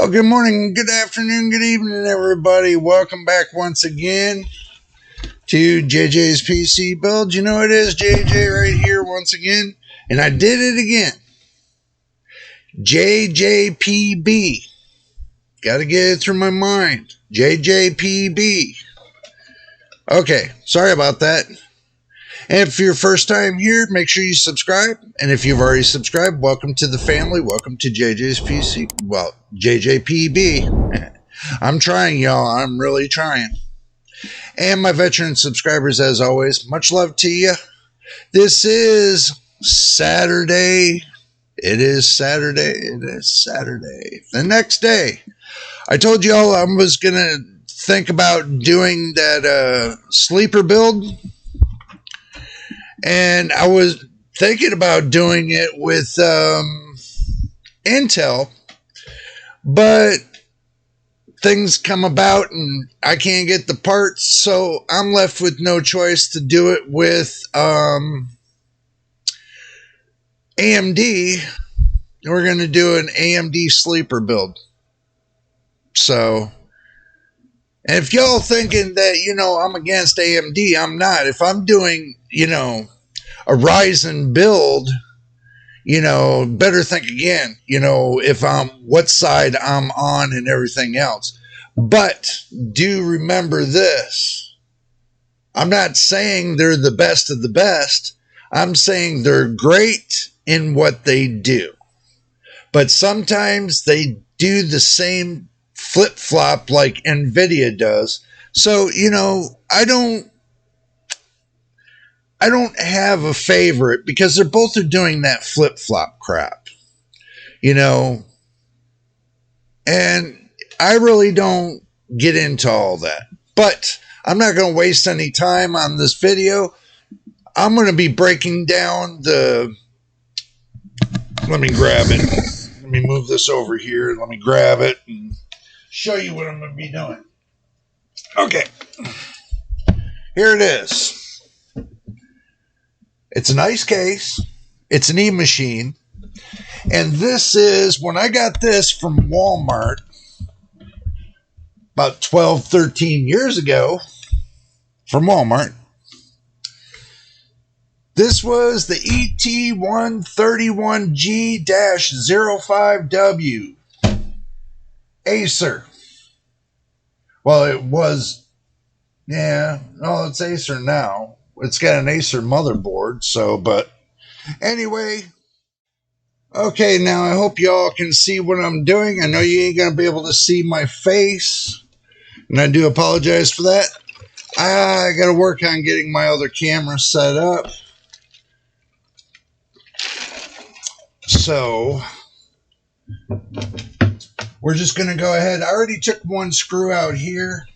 Well, good morning, good afternoon, good evening, everybody. Welcome back once again to JJ's PC Build. You know it is JJ right here once again. And I did it again. JJPB. Got to get it through my mind. JJPB. Okay, sorry about that. And if you're your first time here, make sure you subscribe. And if you've already subscribed, welcome to the family. Welcome to JJ's PC. Well, JJPB. I'm trying, y'all. I'm really trying. And my veteran subscribers, as always, much love to you. This is Saturday. It is Saturday. It is Saturday. The next day. I told y'all I was going to think about doing that sleeper build. And I was thinking about doing it with Intel, but things come about and I can't get the parts, so I'm left with no choice to do it with AMD. We're going to do an AMD sleeper build. So, and if y'all thinking that, you know, I'm against AMD, I'm not. If I'm doing, you know, a Ryzen build, you know, better think again, you know, if I'm, what side I'm on and everything else. But do remember this. I'm not saying they're the best of the best. I'm saying they're great in what they do. But sometimes they do the same flip-flop like NVIDIA does. So, you know, I don't have a favorite because they're both are doing that flip-flop crap, you know, and I really don't get into all that. But I'm not going to waste any time on this video. I'm going to be breaking down the, let me grab it. Let me move this over here. Let me grab it and show you what I'm going to be doing. Okay. Here it is. It's a nice case. It's an EMACHINE. And this is, when I got this from Walmart about 12, 13 years ago from Walmart, this was the ET131G-05W Acer. Well, it was, yeah, no, it's Acer now. It's got an Acer motherboard, so, but anyway. Okay, now I hope y'all can see what I'm doing. I know you ain't going to be able to see my face, and I do apologize for that. I got to work on getting my other camera set up. So, we're just going to go ahead. I already took one screw out here.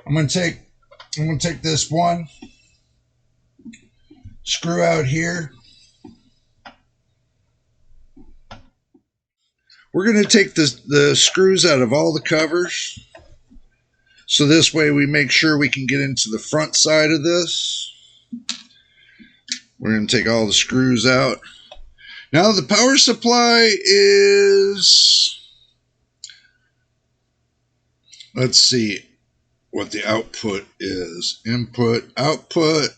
I'm going to take this one screw out here. We're going to take the screws out of all the covers. So this way we make sure we can get into the front side of this. We're going to take all the screws out. Now the power supply is, let's see what the output is. Input, output.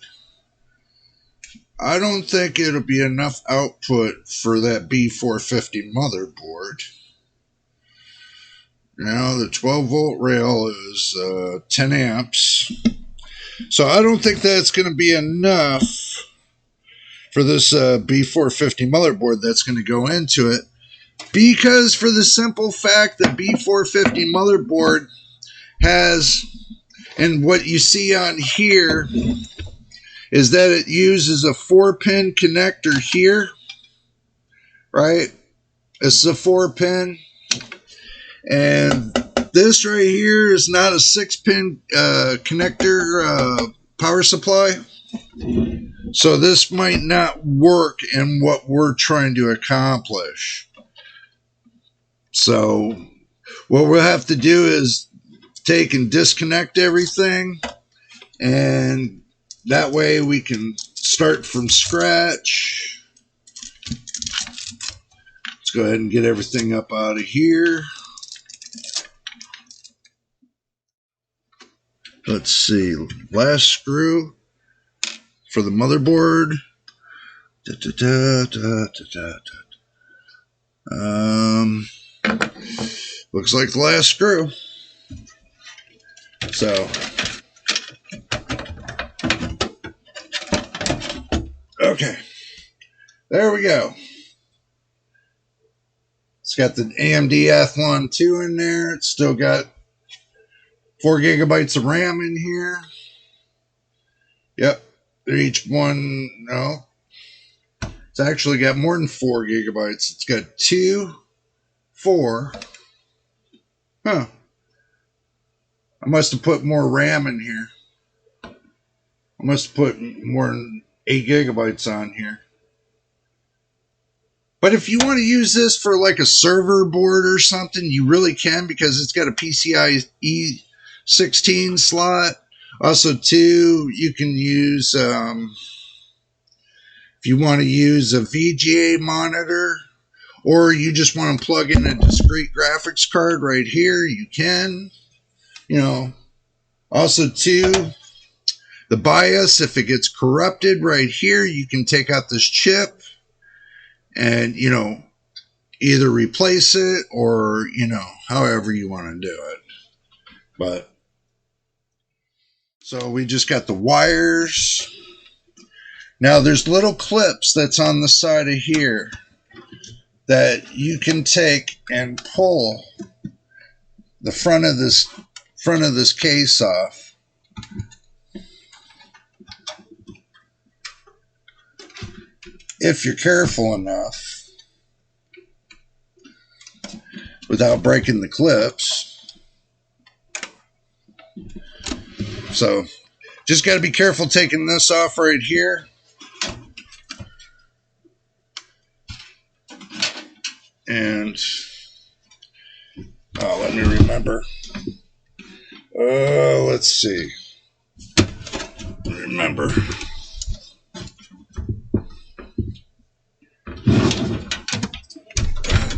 I don't think it'll be enough output for that B450 motherboard. Now the 12 volt rail is 10 amps. So I don't think that's going to be enough for this B450 motherboard that's going to go into it. Because for the simple fact that B450 motherboard has, and what you see on here, is that it uses a 4-pin connector here, right? It's a 4-pin. And this right here is not a 6-pin connector power supply. So this might not work in what we're trying to accomplish. So what we'll have to do is take and disconnect everything, and that way we can start from scratch. Let's go ahead and get everything up out of here. Let's see, last screw for the motherboard. Looks like the last screw. So, okay, there we go. It's got the AMD Athlon 2 in there. It's still got 4 gigabytes of RAM in here. Yep, they're each one, no. It's actually got more than 4 gigabytes. It's got 2, 4. Huh. I must have put more RAM in here. I must have put more than 8 gigabytes on here. But if you want to use this for like a server board or something, you really can, because it's got a PCIe 16 slot. Also, too, you can use, if you want to use a VGA monitor, or you just want to plug in a discrete graphics card right here, you can. You know, also, too, the BIOS, if it gets corrupted right here, you can take out this chip and, you know, either replace it or, you know, however you want to do it. But, so we just got the wires. Now there's little clips that's on the side of here that you can take and pull the front of this case off. If you're careful enough without breaking the clips. So just got to be careful taking this off right here. And let me remember. Let's see. Remember.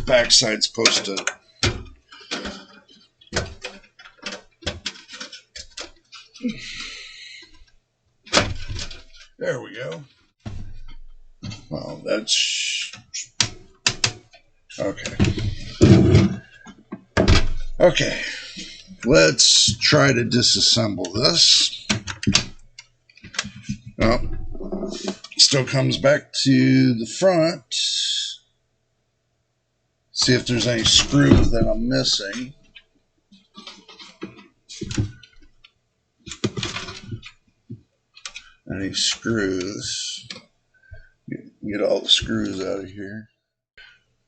Backside's supposed to. There we go. Well, that's okay. Okay, let's try to disassemble this. Oh, still comes back to the front. See if there's any screws that I'm missing. Any screws? Get all the screws out of here.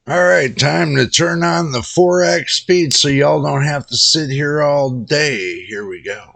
All right, time to turn on the 4x speed so y'all don't have to sit here all day. Here we go.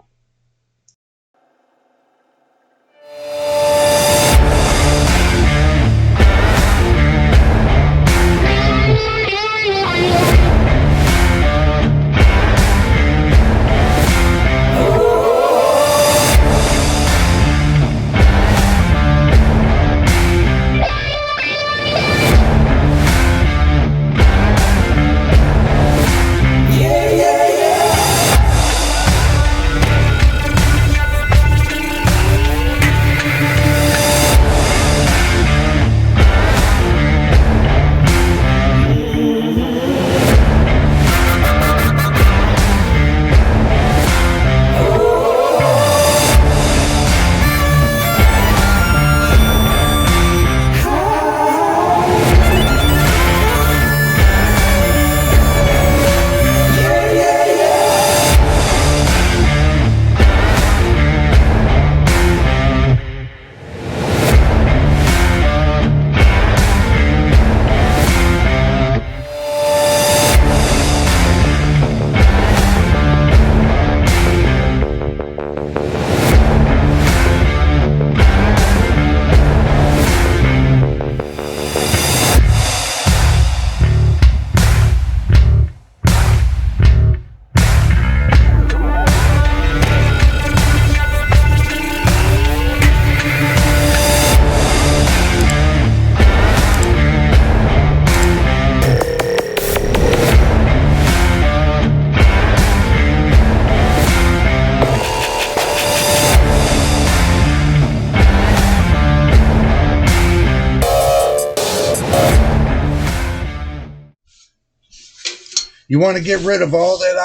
You want to get rid of all that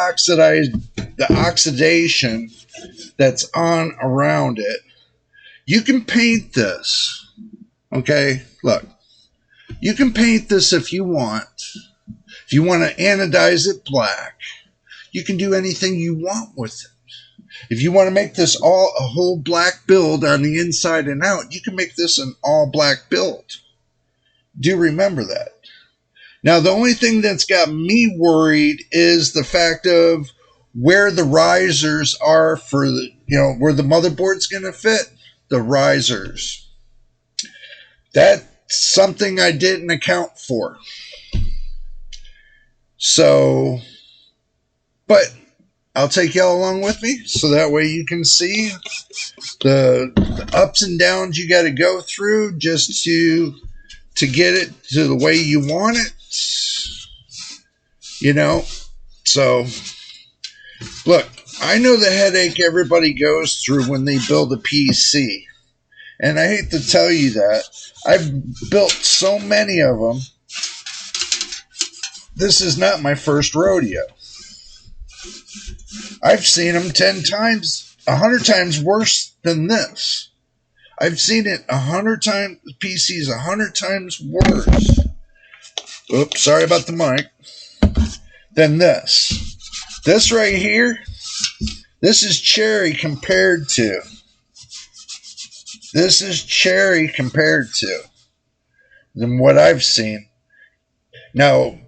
oxidation that's on around it. You can paint this. Okay, look. You can paint this if you want. If you want to anodize it black, you can do anything you want with it. If you want to make this all a whole black build on the inside and out, you can make this an all black build. Do remember that. Now, the only thing that's got me worried is the fact of where the risers are for the, where the motherboard's going to fit, the risers. That's something I didn't account for. So, but I'll take y'all along with me so that way you can see the ups and downs you got to go through just to get it to the way you want it. So look, I know the headache everybody goes through when they build a PC. And I hate to tell you that. I've built so many of them. This is not my first rodeo. I've seen them 10 times, 100 times worse than this. I've seen it 100 times, PCs 100 times worse. Oops, sorry about the mic. Than this. This right here, this is cherry compared to. This is cherry compared to than what I've seen. Now,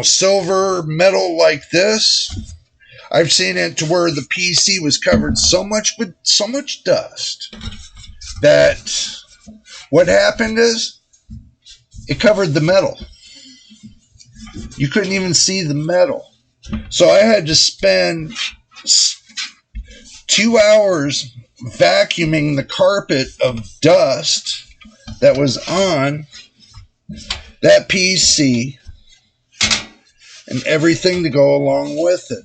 silver metal like this, I've seen it to where the PC was covered so much with so much dust that what happened is it covered the metal. You couldn't even see the metal. So I had to spend 2 hours vacuuming the carpet of dust that was on that PC and everything to go along with it.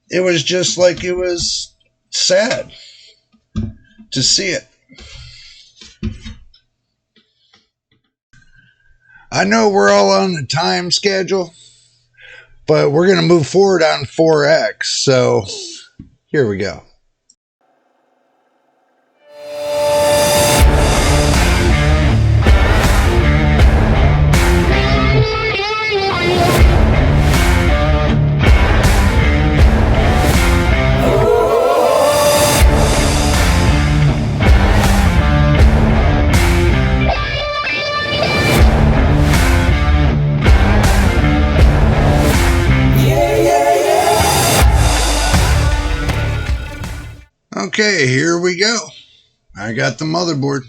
It was just like, it was sad to see it. I know we're all on a time schedule, but we're going to move forward on 4X. So here we go. Okay, here we go. I got the motherboard.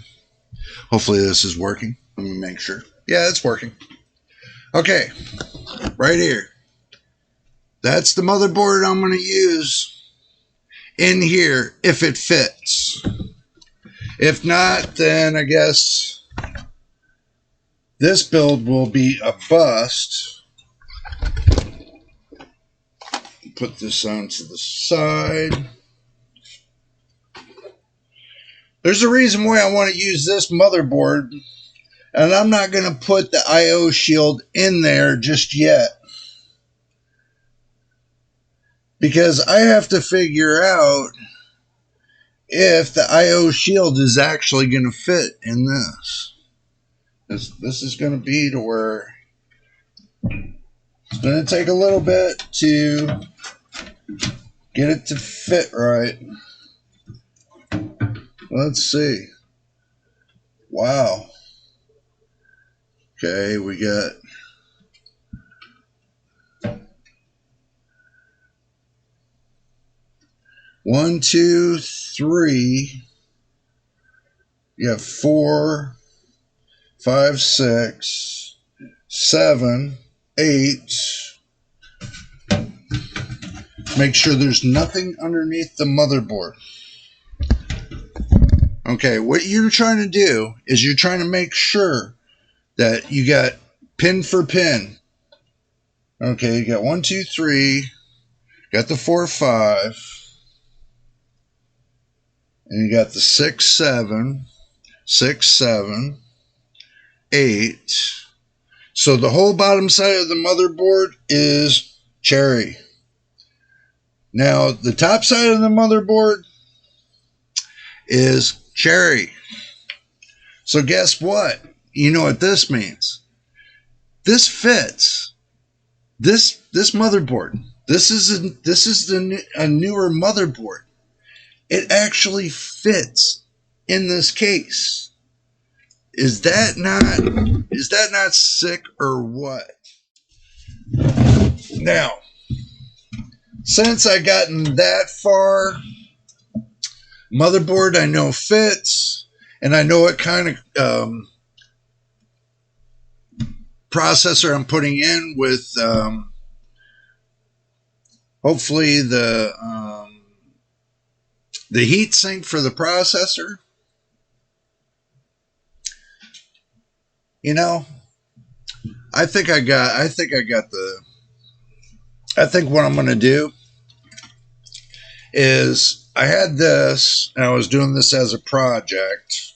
Hopefully this is working. Let me make sure. Yeah, it's working. Okay, right here. That's the motherboard I'm going to use in here if it fits. If not, then I guess this build will be a bust. Put this on to the side. There's a reason why I want to use this motherboard, and I'm not going to put the I/O shield in there just yet, because I have to figure out if the I/O shield is actually going to fit in this. This is going to be to where it's going to take a little bit to get it to fit right. Let's see. Wow. Okay, we got one, two, three. You have 4, 5, 6, 7, 8. Make sure there's nothing underneath the motherboard. Okay, what you're trying to do is you're trying to make sure that you got pin for pin. Okay, you got 1, 2, 3, got the 4, 5, and you got the 6, 7, 6, 7, 8, So the whole bottom side of the motherboard is cherry. Now the top side of the motherboard is cherry. So guess what? You know what this means. This fits. This motherboard. This is a newer motherboard. It actually fits in this case. Is that not sick or what? Now, since I gotten that far, motherboard I know fits, and I know what kind of processor I'm putting in with hopefully the heat sink for the processor. You know, I think what I'm going to do is, I had this and I was doing this as a project,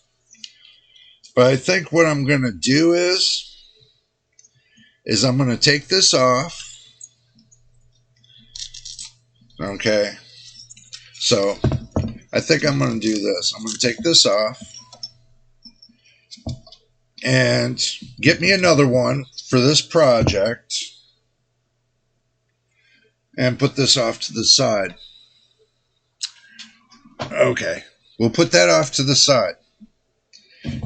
but I think what I'm going to do is I'm going to take this off. Okay. So I think I'm going to do this. I'm going to take this off and get me another one for this project and put this off to the side. Okay, we'll put that off to the side.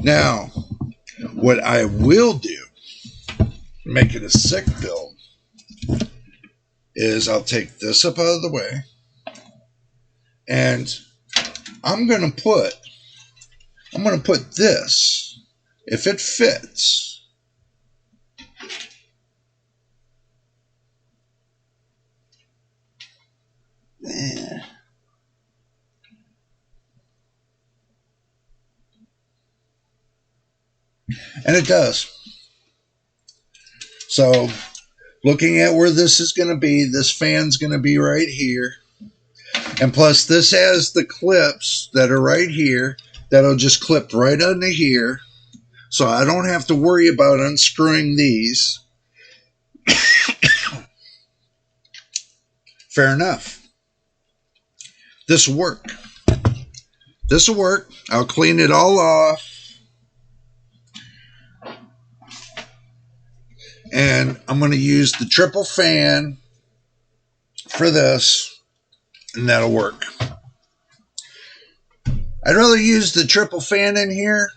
Now, what I will do, make it a sick build, is I'll take this up out of the way, and I'm gonna put this, if it fits, and it does. So, looking at where this is going to be, this fan's going to be right here. And plus, this has the clips that are right here that'll just clip right under here. So I don't have to worry about unscrewing these. Fair enough. This will work. This will work. I'll clean it all off. And I'm going to use the triple fan for this, and that'll work. I'd rather use the triple fan in here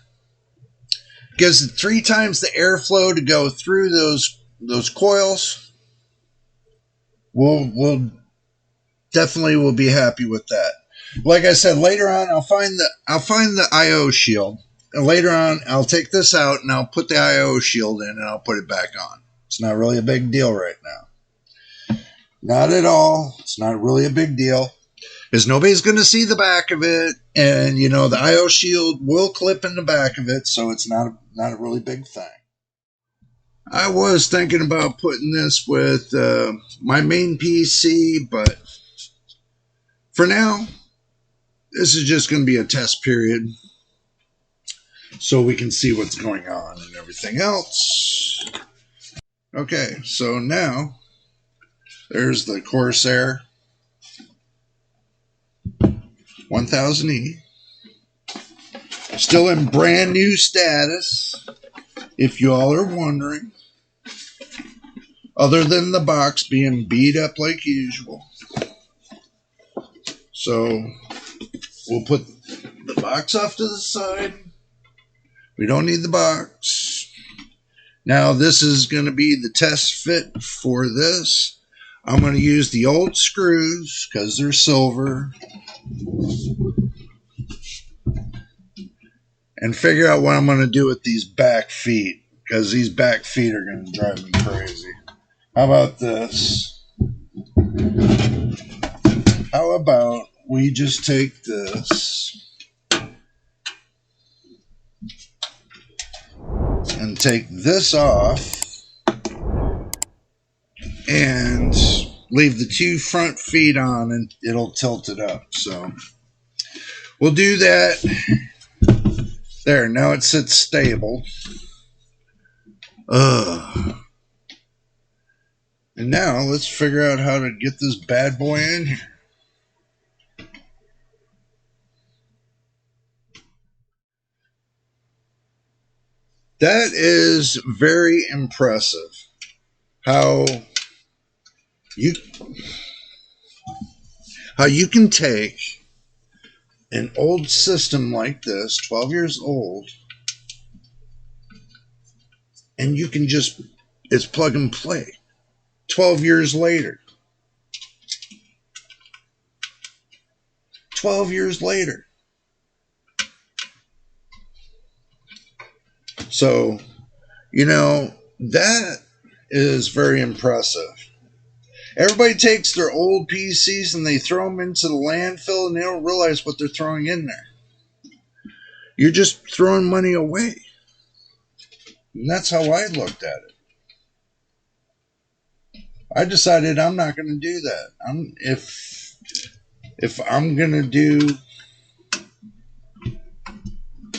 because 3 times the airflow to go through those coils. We'll definitely be happy with that. Like I said, later on I'll find the IO shield, and later on I'll take this out and I'll put the IO shield in and I'll put it back on. It's not really a big deal right now. Not at all. It's not really a big deal, because nobody's going to see the back of it, and you know the IO shield will clip in the back of it, so it's not a really big thing. I was thinking about putting this with my main PC, but for now, this is just going to be a test period, so we can see what's going on and everything else. Okay, so now there's the Corsair 1000E. Still in brand new status, if you all are wondering. Other than the box being beat up like usual. So we'll put the box off to the side. We don't need the box. Now this is going to be the test fit for this. I'm going to use the old screws because they're silver. And figure out what I'm going to do with these back feet, because these back feet are going to drive me crazy. How about this? How about we just take this and take this off and leave the 2 front feet on, and it'll tilt it up. So we'll do that. There, now it sits stable. And now let's figure out how to get this bad boy in here. That is very impressive. How you can take an old system like this, 12 years old, and you can just, it's plug and play 12 years later. 12 years later. So, you know, that is very impressive. Everybody takes their old PCs and they throw them into the landfill and they don't realize what they're throwing in there. You're just throwing money away. And that's how I looked at it. I decided I'm not going to do that. If I'm going to do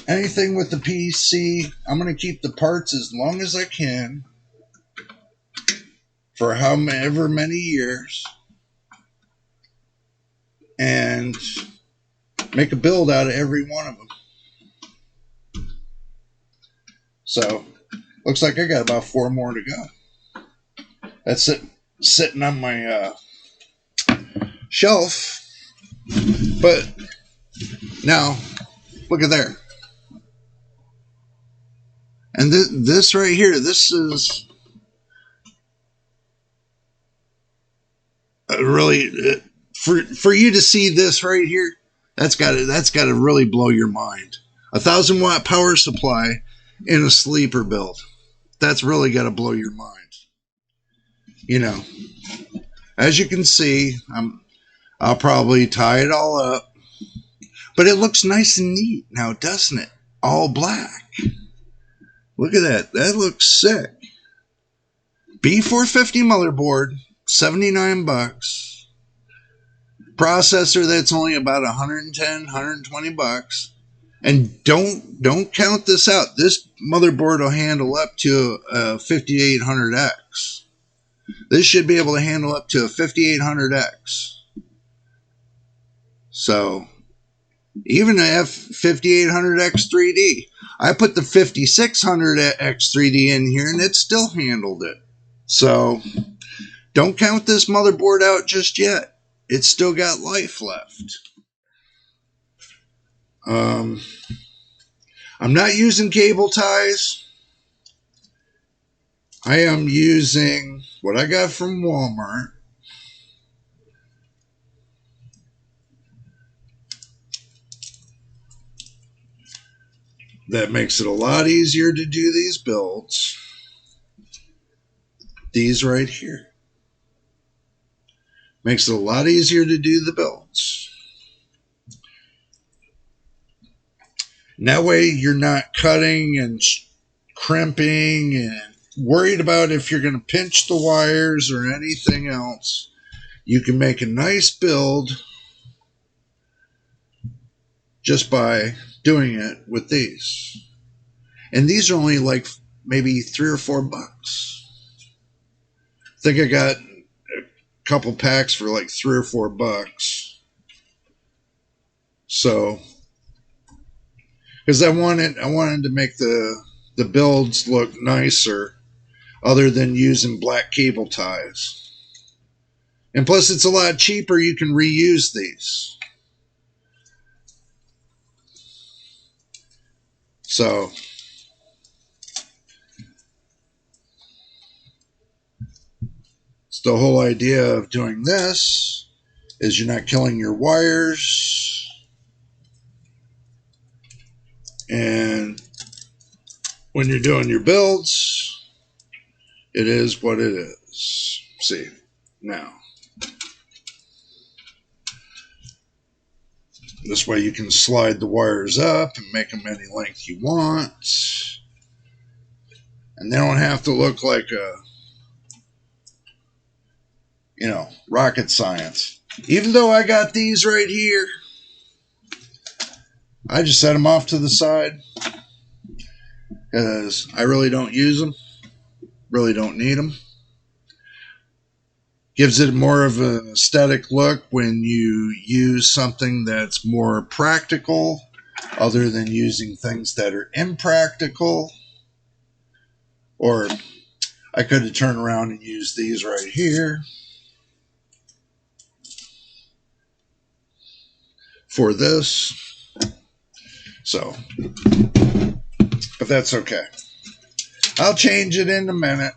anything with the PC, I'm going to keep the parts as long as I can for however many years and make a build out of every one of them. So, looks like I got about 4 more to go. That's it, sitting on my shelf. But now, look at there. And this right here, this is really for you to see this right here. That's got to really blow your mind. 1,000 watt power supply in a sleeper build. That's really got to blow your mind. You know, as you can see, I'll probably tie it all up, but it looks nice and neat now, doesn't it? All black. Look at that. That looks sick. B450 motherboard, 79 bucks. Processor that's only about 110, 120 bucks. And don't count this out. This motherboard will handle up to a 5800X. This should be able to handle up to a 5800X. So, even a F5800X 3D. I put the 5600X 3D in here and it still handled it. So, don't count this motherboard out just yet. It's still got life left. I'm not using cable ties. I am using what I got from Walmart. That makes it a lot easier to do these builds. These right here. Makes it a lot easier to do the builds. And that way you're not cutting and crimping and worried about if you're going to pinch the wires or anything else. You can make a nice build just by doing it with these. And these are only like maybe 3 or 4 bucks. I think I got a couple packs for like 3 or 4 bucks. So, because I wanted to make the builds look nicer other than using black cable ties. And plus it's a lot cheaper, you can reuse these. So, it's the whole idea of doing this is you're not killing your wires. And when you're doing your builds, it is what it is. See, now. This way you can slide the wires up and make them any length you want. And they don't have to look like a, you know, rocket science. Even though I got these right here, I just set them off to the side because I really don't use them. Really don't need them. Gives it more of an aesthetic look when you use something that's more practical, other than using things that are impractical. Or I could have turned around and used these right here for this. So, but that's okay. I'll change it in a minute.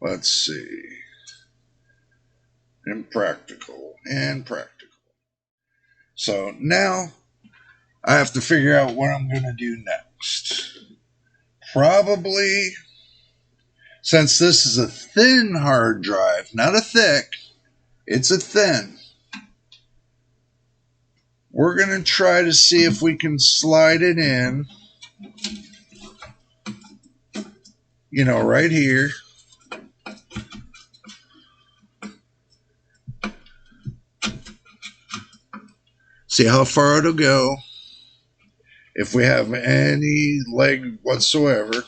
Let's see. Impractical and practical. So now I have to figure out what I'm going to do next. Probably, since this is a thin hard drive, not a thick, it's a thin. We're going to try to see if we can slide it in, you know, right here. See how far it'll go. If we have any leg whatsoever.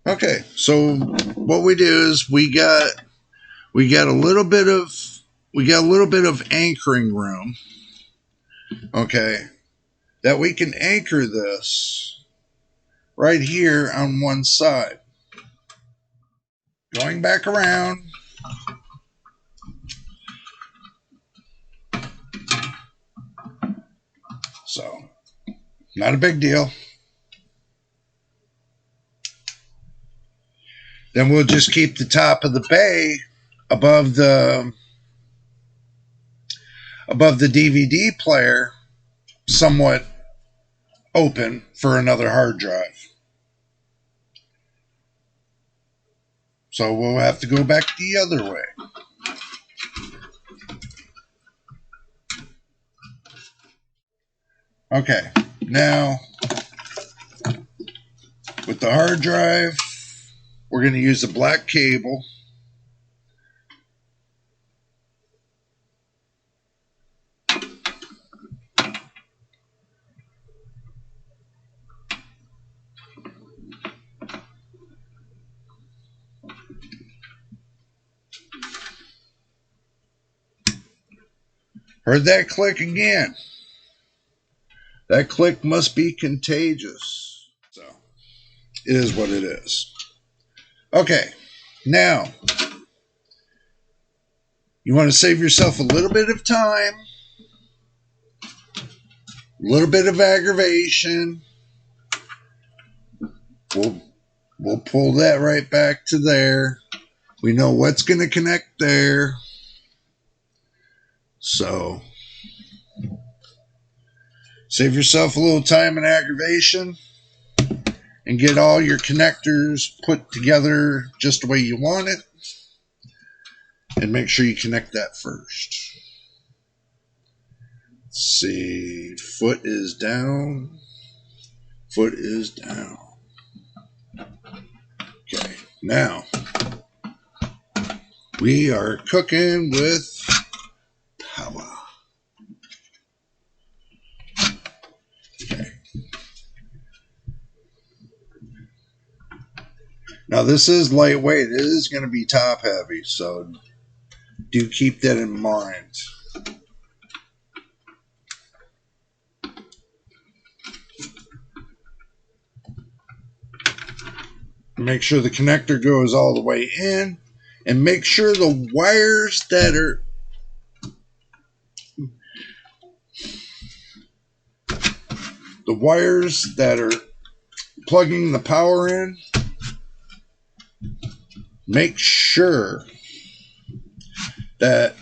Okay, so what we do is we got a little bit of anchoring room. Okay, that we can anchor this right here on one side. Going back around. So, not a big deal. Then we'll just keep the top of the bay above the DVD player somewhat open for another hard drive. So we'll have to go back the other way. Okay, now with the hard drive, we're going to use a black cable. Heard that click again. That click must be contagious. So, it is what it is. Okay, now, you want to save yourself a little bit of time, a little bit of aggravation. We'll pull that right back to there. We know what's going to connect there. So, save yourself a little time and aggravation and get all your connectors put together just the way you want it. And make sure you connect that first. Let's see. Foot is down. Foot is down. Okay, now we are cooking with power. Okay. Now this is lightweight. It is going to be top heavy, so do keep that in mind. Make sure the connector goes all the way in, and make sure the wires that are plugging the power in, make sure that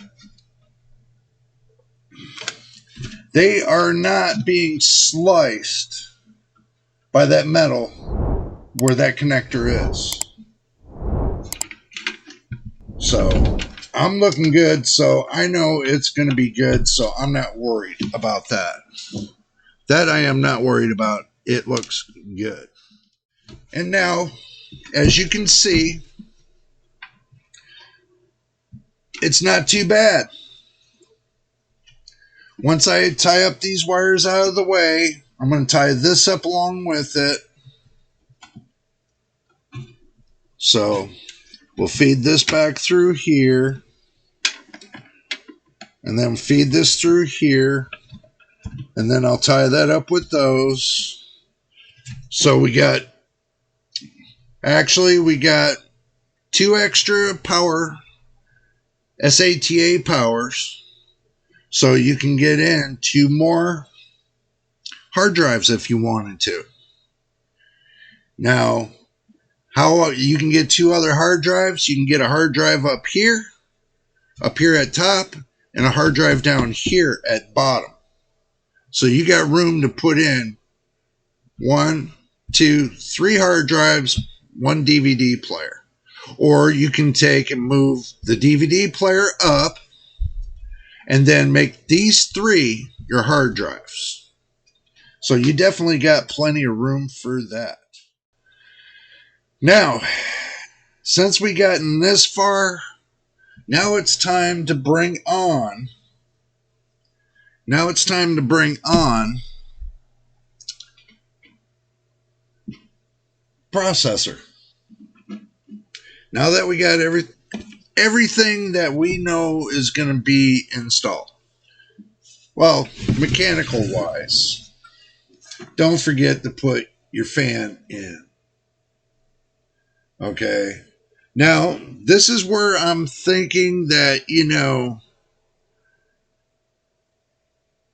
they are not being sliced by that metal where that connector is. So I'm looking good, so I know it's going to be good, so I'm not worried about that. That I am not worried about. It looks good. And now, as you can see, it's not too bad. Once I tie up these wires out of the way, I'm going to tie this up along with it. So we'll feed this back through here, and then feed this through here, and then I'll tie that up with those. So we got 2 extra power SATA powers, so you can get in 2 more hard drives if you wanted to. Now, how you can get 2 other hard drives? You can get a hard drive up here at top, and a hard drive down here at bottom. So you got room to put in 1, 2, 3 hard drives, 1 DVD player. Or you can take and move the DVD player up and then make these 3 your hard drives. So you definitely got plenty of room for that. Now, since we gotten this far, now it's time to bring on processor. Now that we got everything that we know is going to be installed. Well, mechanical wise, don't forget to put your fan in. Okay. Now, this is where I'm thinking that,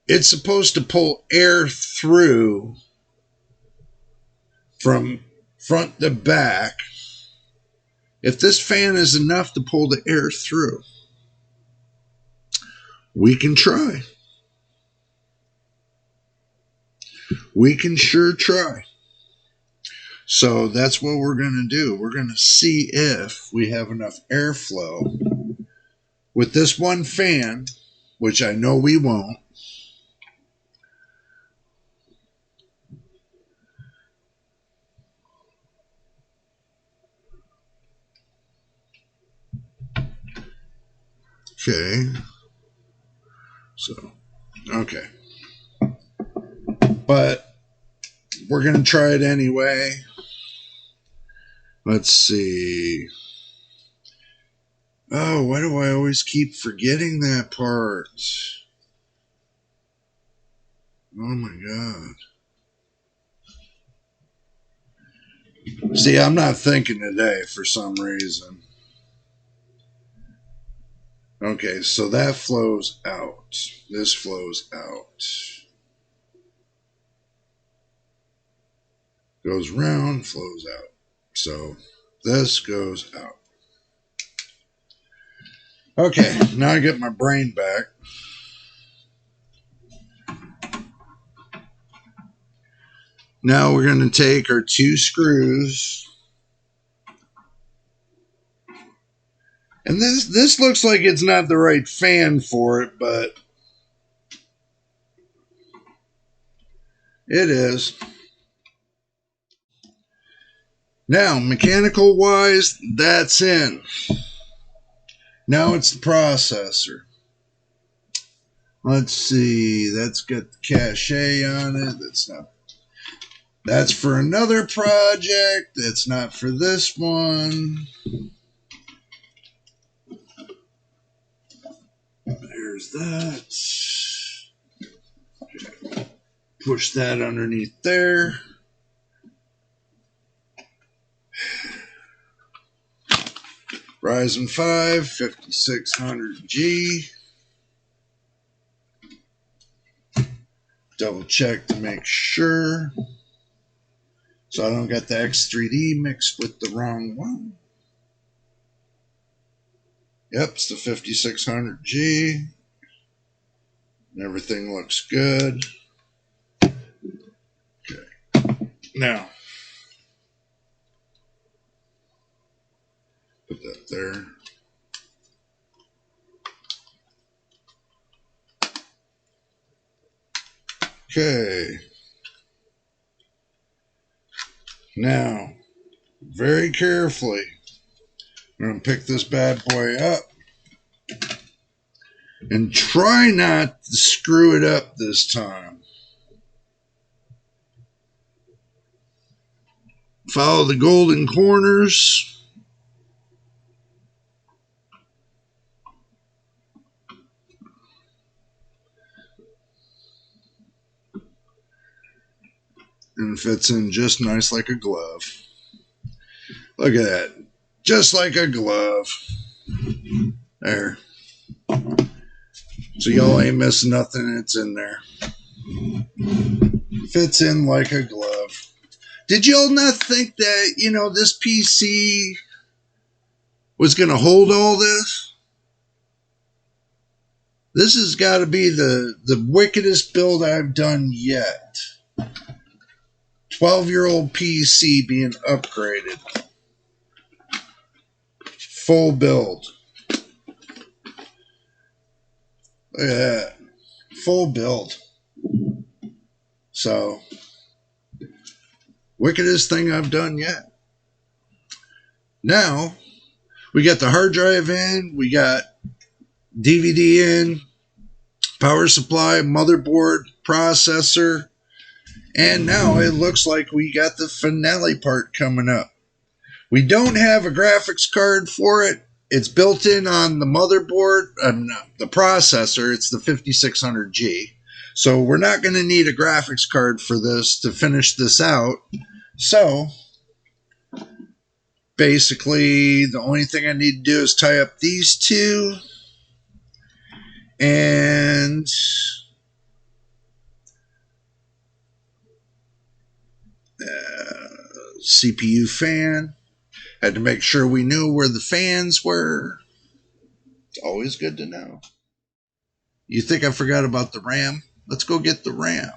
it's supposed to pull air through from front to back. If this fan is enough to pull the air through, we can try. We can sure try. So that's what we're going to do. We're going to see if we have enough airflow with this one fan, which I know we won't. Okay. So, okay. But we're going to try it anyway. Let's see. Oh, why do I always keep forgetting that part? Oh my God. See, I'm not thinking today for some reason. Okay, so that flows out. This flows out. Goes round, flows out. So this goes out. Okay, now I get my brain back. Now we're going to take our 2 screws. And this looks like it's not the right fan for it, but it is. Now, mechanical wise, that's in. Now it's the processor. Let's see, that's got the cache on it. That's for another project. That's not for this one. There's that. Okay. Push that underneath there. Ryzen 5 5600G. Double check to make sure, so I don't get the X3D mixed with the wrong one. Yep, it's the 5600G. And everything looks good. Okay. Now, put that there. Okay. Now, very carefully, I'm going to pick this bad boy up. And try not to screw it up this time. Follow the golden corners. And fits in just nice like a glove. Look at that. Just like a glove. There. So y'all ain't missing nothing. It's in there. Fits in like a glove. Did y'all not think that, you know, this PC was going to hold all this? This has got to be the wickedest build I've done yet. 12-year-old PC being upgraded. Full build. Look at that. Full build. So, wickedest thing I've done yet. Now, we got the hard drive in. We got DVD in. Power supply, motherboard, processor. And now it looks like we got the finale part coming up. We don't have a graphics card for it. It's built in on the motherboard, the processor. It's the 5600G. So we're not going to need a graphics card for this to finish this out. So basically the only thing I need to do is tie up these two. And CPU fan. Had to make sure we knew where the fans were. It's always good to know. You think I forgot about the RAM? Let's go get the RAM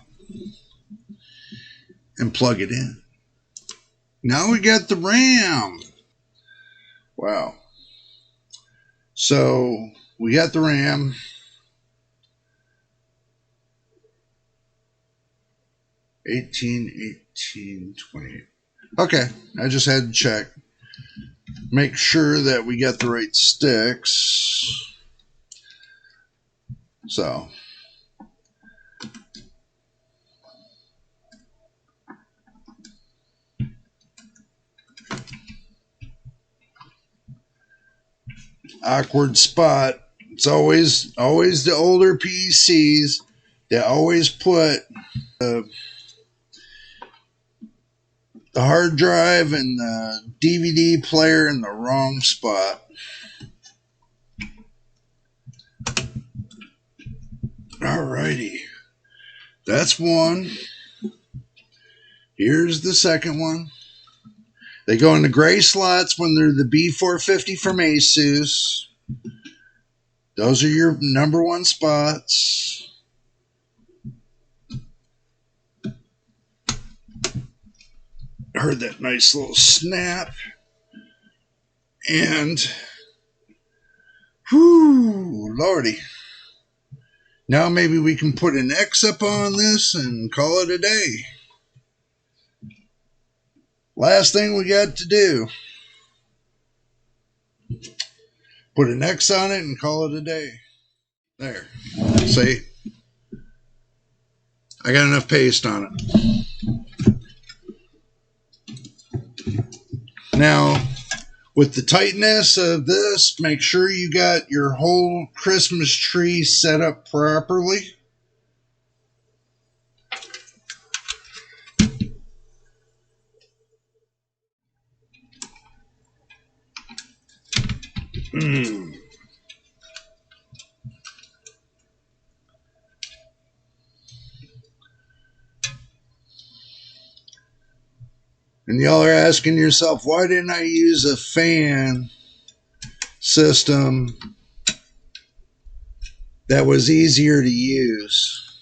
and plug it in. Now we got the RAM. Wow. So we got the RAM. $18, $28. Okay, I just had to check. Make sure that we got the right sticks. So, awkward spot. It's always the older PCs. They always put the hard drive and the DVD player in the wrong spot. Alrighty. That's one. Here's the second one. They go in the gray slots when they're the B450 from ASUS. Those are your number one spots. Heard that nice little snap. And, whoo, lordy. Now maybe we can put an X up on this and call it a day. Last thing we got to do. Put an X on it and call it a day. There. See? I got enough paste on it. Now, with the tightness of this, make sure you got your whole Christmas tree set up properly. And y'all are asking yourself, why didn't I use a fan system that was easier to use?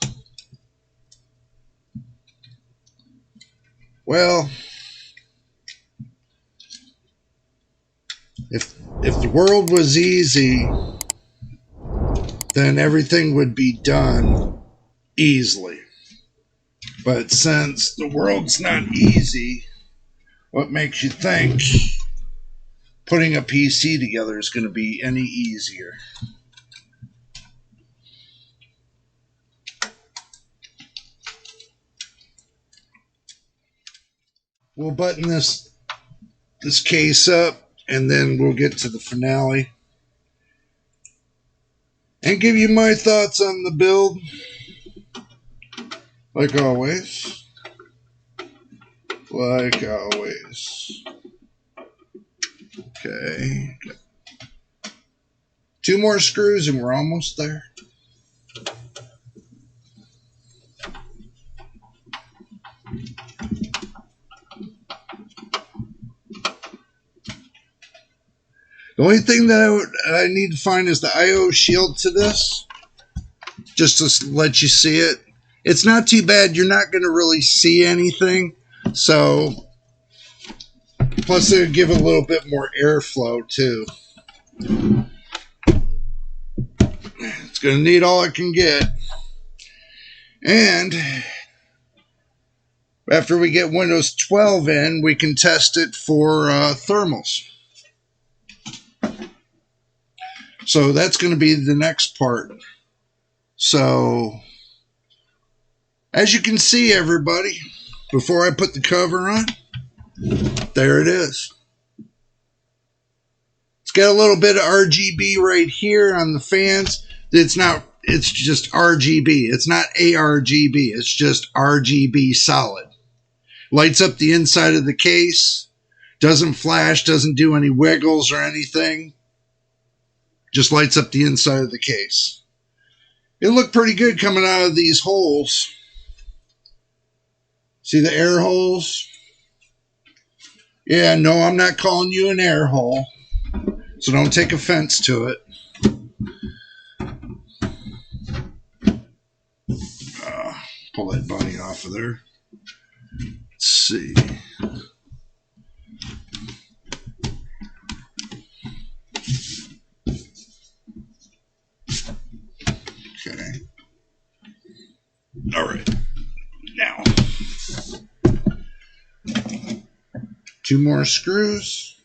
Well, if the world was easy, then everything would be done easily. But since the world's not easy, what makes you think putting a PC together is going to be any easier? we'll button this case up, and then we'll get to the finale and give you my thoughts on the build, like always. Like always. Okay. 2 more screws and we're almost there. The only thing that I need to find is the I/O shield to this, just to let you see it. It's not too bad. You're not going to really see anything. So, plus it would give a little bit more airflow too. It's going to need all it can get. And after we get Windows 12 in, we can test it for thermals. So that's going to be the next part. So, as you can see, everybody, before I put the cover on, there it is. It's got a little bit of RGB right here on the fans. It's just RGB. It's not ARGB. It's just RGB solid. Lights up the inside of the case. Doesn't flash, doesn't do any wiggles or anything. Just lights up the inside of the case. It looked pretty good coming out of these holes. See the air holes? Yeah, no, I'm not calling you an air hole. So don't take offense to it. Pull that bunny off of there. Let's see. Okay. All right. Now, 2 more screws,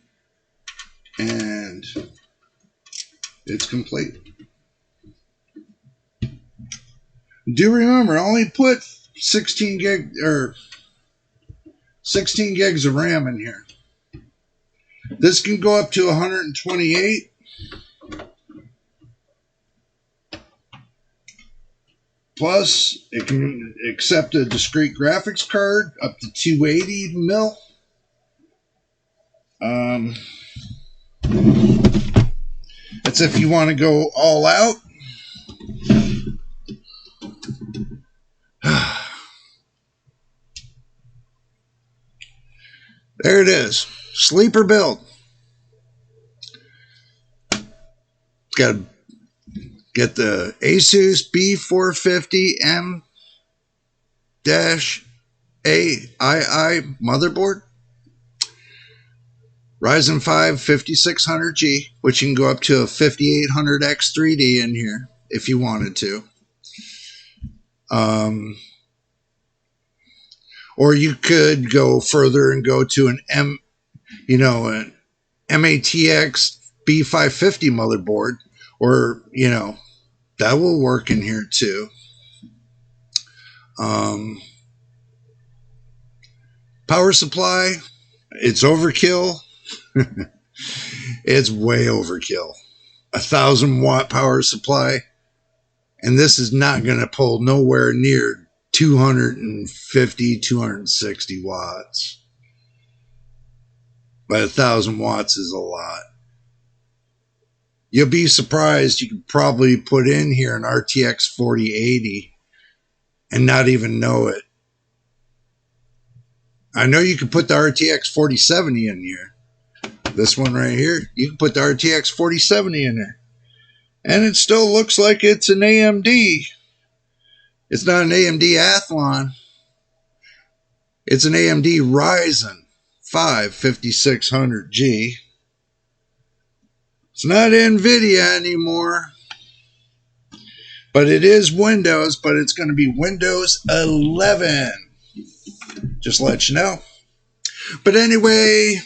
and it's complete. Do remember, I only put 16 gigs of RAM in here. This can go up to 128. Plus, it can accept a discrete graphics card up to 280 mil. That's if you want to go all out. There it is. Sleeper build. Got to get the ASUS B450M-A II motherboard. Ryzen 5 5600G, which you can go up to a 5800X 3D in here if you wanted to. Or you could go further and go to an an MATX B550 motherboard, or that will work in here too. Power supply, it's overkill. It's way overkill. 1,000 watt power supply, and this is not going to pull nowhere near 250, 260 watts. But 1,000 watts is a lot. You'll be surprised. You could probably put in here an RTX 4080 and not even know it. I know you could put the RTX 4070 in here. This one right here, you can put the RTX 4070 in there. And it still looks like it's an AMD. It's not an AMD Athlon. It's an AMD Ryzen 5 5600G. It's not NVIDIA anymore. But it is Windows, but it's going to be Windows 11. Just to let you know. But anyway,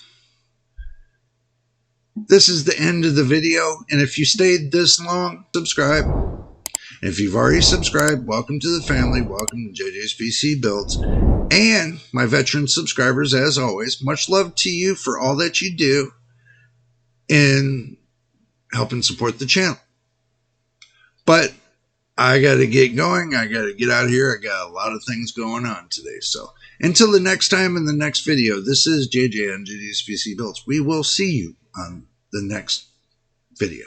this is the end of the video. And if you stayed this long, subscribe. And if you've already subscribed, welcome to the family. Welcome to JJ's PC Builds. And my veteran subscribers, as always, much love to you for all that you do in helping support the channel. But I got to get going. I got to get out of here. I got a lot of things going on today. So until the next time in the next video, this is JJ on JJ's PC Builds. We will see you on the next video.